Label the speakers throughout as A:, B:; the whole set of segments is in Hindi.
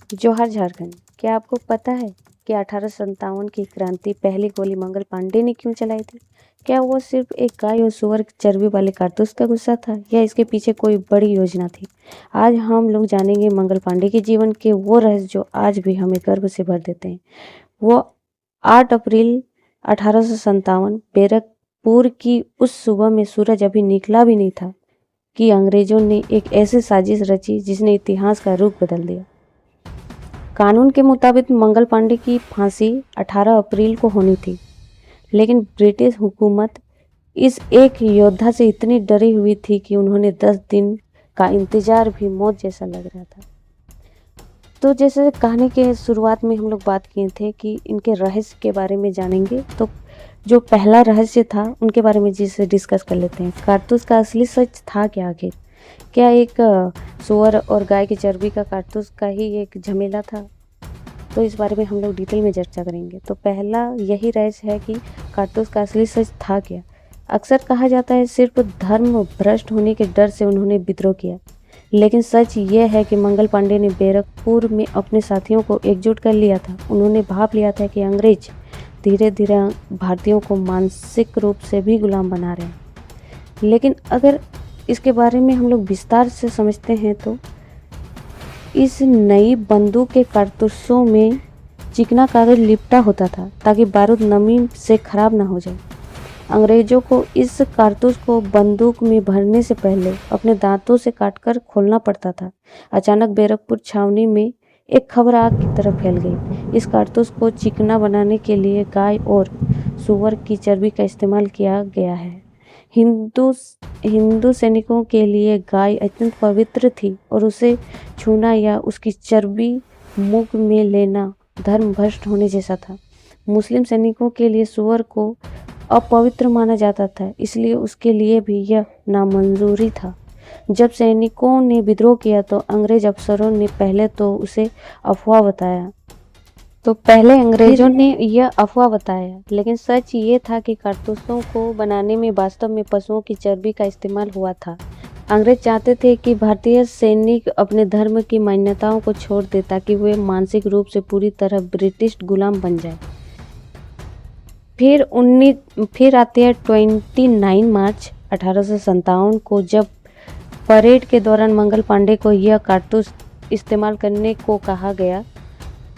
A: जोहार झारखंड। क्या आपको पता है कि 1857 की क्रांति पहली गोली मंगल पांडे ने क्यों चलाई थी? क्या वो सिर्फ एक गाय और सुअर की चर्बी वाले कारतूस का गुस्सा था या इसके पीछे कोई बड़ी योजना थी? आज हम लोग जानेंगे मंगल पांडे के जीवन के वो रहस्य जो आज भी हमें गर्व से भर देते हैं। वो 8 अप्रैल 1857 बैरकपुर की उस सुबह में सूरज अभी निकला भी नहीं था कि अंग्रेजों ने एक ऐसी साजिश रची जिसने इतिहास का रुख बदल दिया। कानून के मुताबिक मंगल पांडे की फांसी 18 अप्रैल को होनी थी, लेकिन ब्रिटिश हुकूमत इस एक योद्धा से इतनी डरी हुई थी कि उन्होंने 10 दिन का इंतजार भी मौत जैसा लग रहा था। तो जैसे कहानी के शुरुआत में हम लोग बात किए थे कि इनके रहस्य के बारे में जानेंगे, तो जो पहला रहस्य था उनके बारे में जिसे डिस्कस कर लेते हैं। कारतूस का असली सच था क्या आखिर? क्या एक सुअर और गाय की चर्बी का कारतूस का ही एक झमेला था? तो इस बारे में हम लोग डिटेल में चर्चा करेंगे। तो पहला यही रहस्य है कि कारतूस का असली सच था क्या। अक्सर कहा जाता है सिर्फ धर्म भ्रष्ट होने के डर से उन्होंने विद्रोह किया, लेकिन सच ये है कि मंगल पांडे ने बैरकपुर में अपने साथियों को एकजुट कर लिया था। उन्होंने भाप लिया था कि अंग्रेज धीरे धीरे भारतीयों को मानसिक रूप से भी गुलाम बना रहे हैं। लेकिन अगर इसके बारे में हम लोग विस्तार से समझते हैं तो इस नई बंदूक के कारतूसों में चिकना कागज लिपटा होता था ताकि बारूद नमी से खराब ना हो जाए। अंग्रेजों को इस कारतूस को बंदूक में भरने से पहले अपने दांतों से काटकर खोलना पड़ता था। अचानक बैरकपुर छावनी में एक खबर आग की तरह फैल गई। इस कारतूस को चिकना बनाने के लिए गाय और सुअर की चर्बी का इस्तेमाल किया गया है। हिंदू सैनिकों के लिए गाय अत्यंत पवित्र थी और उसे छूना या उसकी चर्बी मुख में लेना धर्म भ्रष्ट होने जैसा था। मुस्लिम सैनिकों के लिए सुअर को अपवित्र माना जाता था, इसलिए उसके लिए भी यह नामंजूरी था। जब सैनिकों ने विद्रोह किया तो अंग्रेज अफसरों ने पहले तो उसे अफवाह बताया यह अफवाह बताया, लेकिन सच ये था कि कारतूसों को बनाने में वास्तव में पशुओं की चर्बी का इस्तेमाल हुआ था। अंग्रेज चाहते थे कि भारतीय सैनिक अपने धर्म की मान्यताओं को छोड़ दे ताकि वे मानसिक रूप से पूरी तरह ब्रिटिश गुलाम बन जाए। फिर आती है 29 मार्च 1857 को, जब परेड के दौरान मंगल पांडे को यह कारतूस इस्तेमाल करने को कहा गया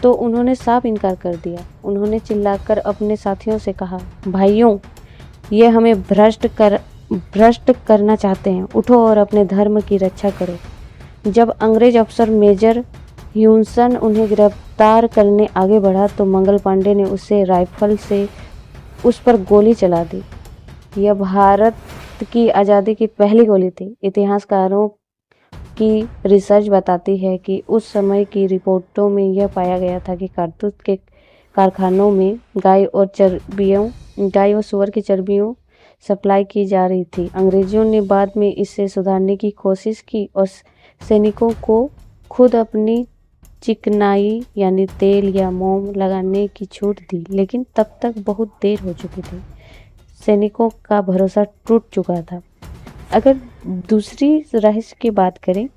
A: तो उन्होंने साफ इनकार कर दिया। उन्होंने चिल्लाकर अपने साथियों से कहा, भाइयों, ये हमें भ्रष्ट करना चाहते हैं, उठो और अपने धर्म की रक्षा करो। जब अंग्रेज अफसर मेजर ह्यूसन उन्हें गिरफ्तार करने आगे बढ़ा तो मंगल पांडे ने उसे राइफल से उस पर गोली चला दी। यह भारत की आज़ादी की पहली गोली थी। इतिहासकारों की रिसर्च बताती है कि उस समय की रिपोर्टों में यह पाया गया था कि कारतूस के कारखानों में गाय और सुअर की चर्बियों सप्लाई की जा रही थी। अंग्रेजों ने बाद में इसे सुधारने की कोशिश की और सैनिकों को खुद अपनी चिकनाई यानी तेल या मोम लगाने की छूट दी, लेकिन तब तक बहुत देर हो चुकी थी। सैनिकों का भरोसा टूट चुका था। अगर दूसरी रहस्य की बात करें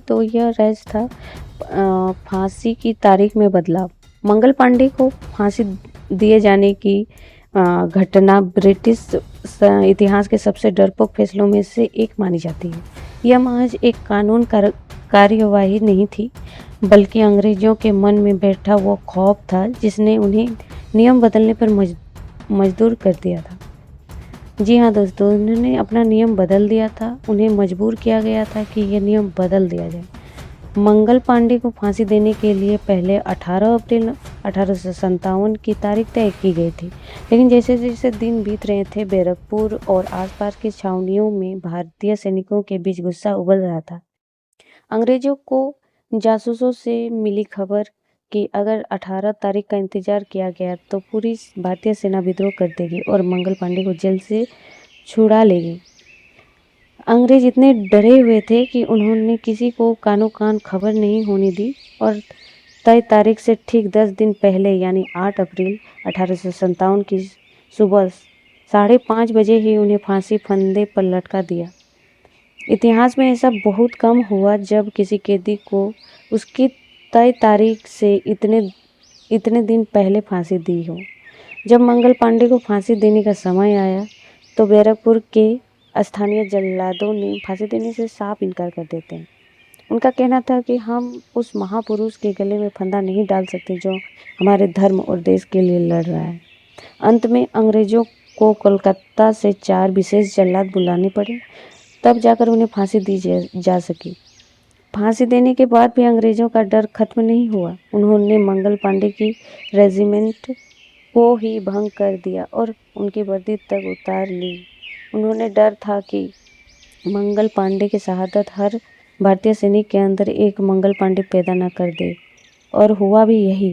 A: तो यह रहस्य था फांसी की तारीख में बदलाव। मंगल पांडे को फांसी दिए जाने की घटना ब्रिटिश इतिहास के सबसे डरपोक फैसलों में से एक मानी जाती है। यह महज एक कानून कार्यवाही नहीं थी, बल्कि अंग्रेजों के मन में बैठा वो खौफ था जिसने उन्हें नियम बदलने पर मजबूर कर दिया था। जी हाँ दोस्तों, उन्होंने अपना नियम बदल दिया था। उन्हें मजबूर किया गया था कि यह नियम बदल दिया जाए। मंगल पांडे को फांसी देने के लिए पहले 18 अप्रैल 1857 की तारीख तय की गई थी, लेकिन जैसे जैसे दिन बीत रहे थे, बैरकपुर और आसपास की छावनियों में भारतीय सैनिकों के बीच गुस्सा उबल रहा था। अंग्रेजों को जासूसों से मिली खबर कि अगर 18 तारीख का इंतजार किया गया तो पूरी भारतीय सेना विद्रोह कर देगी और मंगल पांडे को जेल से छुड़ा लेगी। अंग्रेज इतने डरे हुए थे कि उन्होंने किसी को कानो कान खबर नहीं होने दी और तय तारीख से ठीक 10 दिन पहले यानी 8 अप्रैल 1857 की सुबह 5:30 बजे ही उन्हें फांसी फंदे पर लटका दिया। इतिहास में ऐसा बहुत कम हुआ जब किसी कैदी को उसकी तय तारीख से इतने दिन पहले फांसी दी हो। जब मंगल पांडे को फांसी देने का समय आया तो बैरकपुर के स्थानीय जल्लादों ने फांसी देने से साफ इनकार कर देते हैं। उनका कहना था कि हम उस महापुरुष के गले में फंदा नहीं डाल सकते जो हमारे धर्म और देश के लिए लड़ रहा है। अंत में अंग्रेजों को कोलकाता से 4 विशेष जल्लाद बुलाने पड़े, तब जाकर उन्हें फांसी दी जा सकी। फांसी देने के बाद भी अंग्रेजों का डर खत्म नहीं हुआ। उन्होंने मंगल पांडे की रेजिमेंट को ही भंग कर दिया और उनकी वर्दी तक उतार ली। उन्होंने डर था कि मंगल पांडे की शहादत हर भारतीय सैनिक के अंदर एक मंगल पांडे पैदा न कर दे, और हुआ भी यही।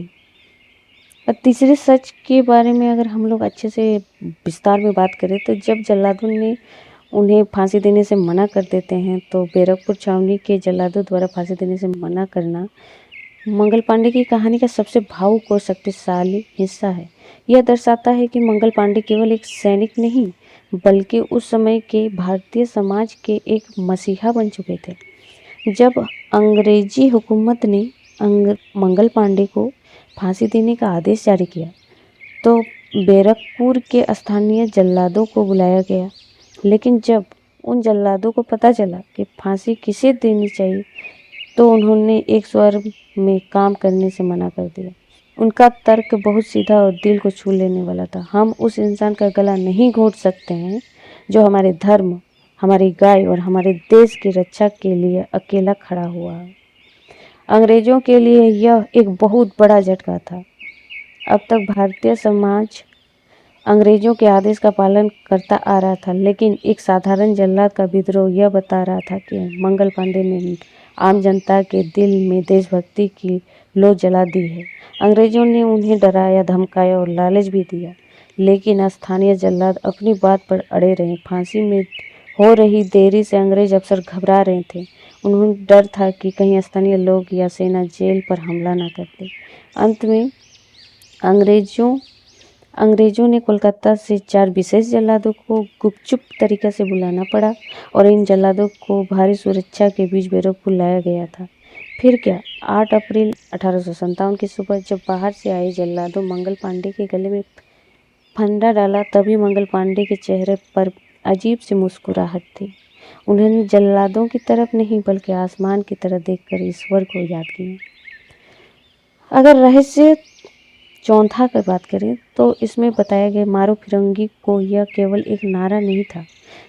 A: और तीसरे सच के बारे में अगर हम लोग अच्छे से विस्तार में बात करें तो जब जल्लादों ने उन्हें फांसी देने से मना कर देते हैं तो बैरकपुर छावनी के जल्लादों द्वारा फांसी देने से मना करना मंगल पांडे की कहानी का सबसे भावुक और शक्तिशाली हिस्सा है। यह दर्शाता है कि मंगल पांडे केवल एक सैनिक नहीं बल्कि उस समय के भारतीय समाज के एक मसीहा बन चुके थे। जब अंग्रेजी हुकूमत ने मंगल पांडे को फांसी देने का आदेश जारी किया तो बैरकपुर के स्थानीय जल्लादों को बुलाया गया, लेकिन जब उन जल्लादों को पता चला कि फांसी किसे देनी चाहिए तो उन्होंने एक स्वर में काम करने से मना कर दिया। उनका तर्क बहुत सीधा और दिल को छू लेने वाला था। हम उस इंसान का गला नहीं घोट सकते हैं जो हमारे धर्म, हमारी गाय और हमारे देश की रक्षा के लिए अकेला खड़ा हुआ है। अंग्रेजों के लिए यह एक बहुत बड़ा झटका था। अब तक भारतीय समाज अंग्रेजों के आदेश का पालन करता आ रहा था, लेकिन एक साधारण जल्लाद का विद्रोह यह बता रहा था कि मंगल पांडे ने आम जनता के दिल में देशभक्ति की लौ जला दी है। अंग्रेजों ने उन्हें डराया, धमकाया और लालच भी दिया, लेकिन स्थानीय जल्लाद अपनी बात पर अड़े रहे। फांसी में हो रही देरी से अंग्रेज अफसर घबरा रहे थे। उन्हें डर था कि कहीं स्थानीय लोग या सेना जेल पर हमला न कर दे। अंत में अंग्रेजों ने कोलकाता से 4 विशेष जल्लादों को गुपचुप तरीके से बुलाना पड़ा और इन जल्लादों को भारी सुरक्षा के बीच बैरकपुर लाया गया था। फिर क्या, 8 अप्रैल 1857 की सुबह जब बाहर से आए जल्लादों मंगल पांडे के गले में फंदा डाला, तभी मंगल पांडे के चेहरे पर अजीब सी मुस्कुराहट थी। उन्होंने जल्लादों की तरफ नहीं बल्कि आसमान की तरफ देखकर ईश्वर को याद किया। अगर रहस्य चौथा की बात करें तो इसमें बताया गया मारो फिरंगी को यह केवल एक नारा नहीं था,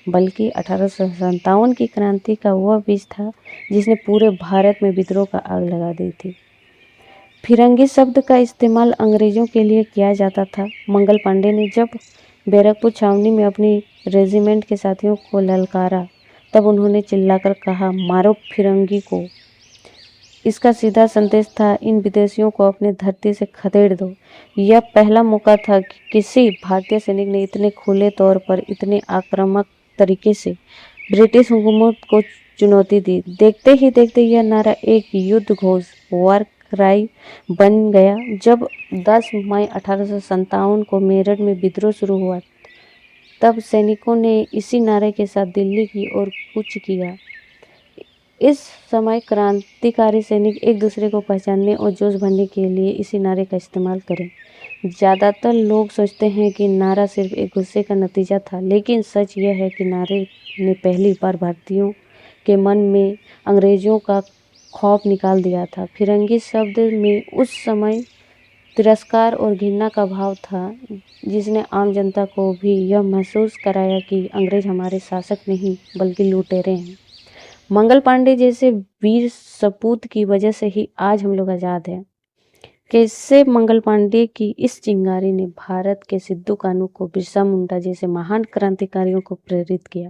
A: बल्कि 1857 की क्रांति का वह बीज था जिसने पूरे भारत में विद्रोह का आग लगा दी थी। फिरंगी शब्द का इस्तेमाल अंग्रेजों के लिए किया जाता था। मंगल पांडे ने जब बैरकपुर छावनी में अपनी रेजिमेंट के साथियों को ललकारा, तब उन्होंने चिल्लाकर कहा, मारो फिरंगी को। इसका सीधा संदेश था, इन विदेशियों को अपने धरती से खदेड़ दो। यह पहला मौका था कि किसी भारतीय सैनिक ने इतने खुले तौर पर, इतने आक्रामक तरीके से ब्रिटिश हुकूमत को चुनौती दी। देखते ही देखते यह नारा एक युद्ध घोष, वॉर क्राई बन गया। जब 10 मई 1857 को मेरठ में विद्रोह शुरू हुआ, तब सैनिकों ने इसी नारे के साथ दिल्ली की ओर कूच किया। इस समय क्रांतिकारी सैनिक एक दूसरे को पहचानने और जोश भरने के लिए इसी नारे का इस्तेमाल करें। ज़्यादातर लोग सोचते हैं कि नारा सिर्फ एक गुस्से का नतीजा था, लेकिन सच यह है कि नारे ने पहली बार भारतीयों के मन में अंग्रेजों का खौफ निकाल दिया था। फिरंगी शब्द में उस समय तिरस्कार और घृणा का भाव था, जिसने आम जनता को भी यह महसूस कराया कि अंग्रेज हमारे शासक नहीं बल्कि लुटेरे हैं। मंगल पांडे जैसे वीर सपूत की वजह से ही आज हम लोग आज़ाद हैं। कैसे मंगल पांडे की इस चिंगारी ने भारत के सिद्धू कान्हू को, बिरसा मुंडा जैसे महान क्रांतिकारियों को प्रेरित किया।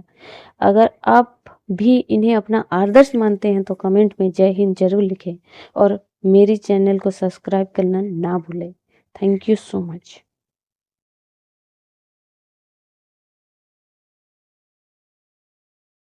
A: अगर आप भी इन्हें अपना आदर्श मानते हैं तो कमेंट में जय हिंद जरूर लिखें और मेरी चैनल को सब्सक्राइब करना ना भूलें। Thank you so much.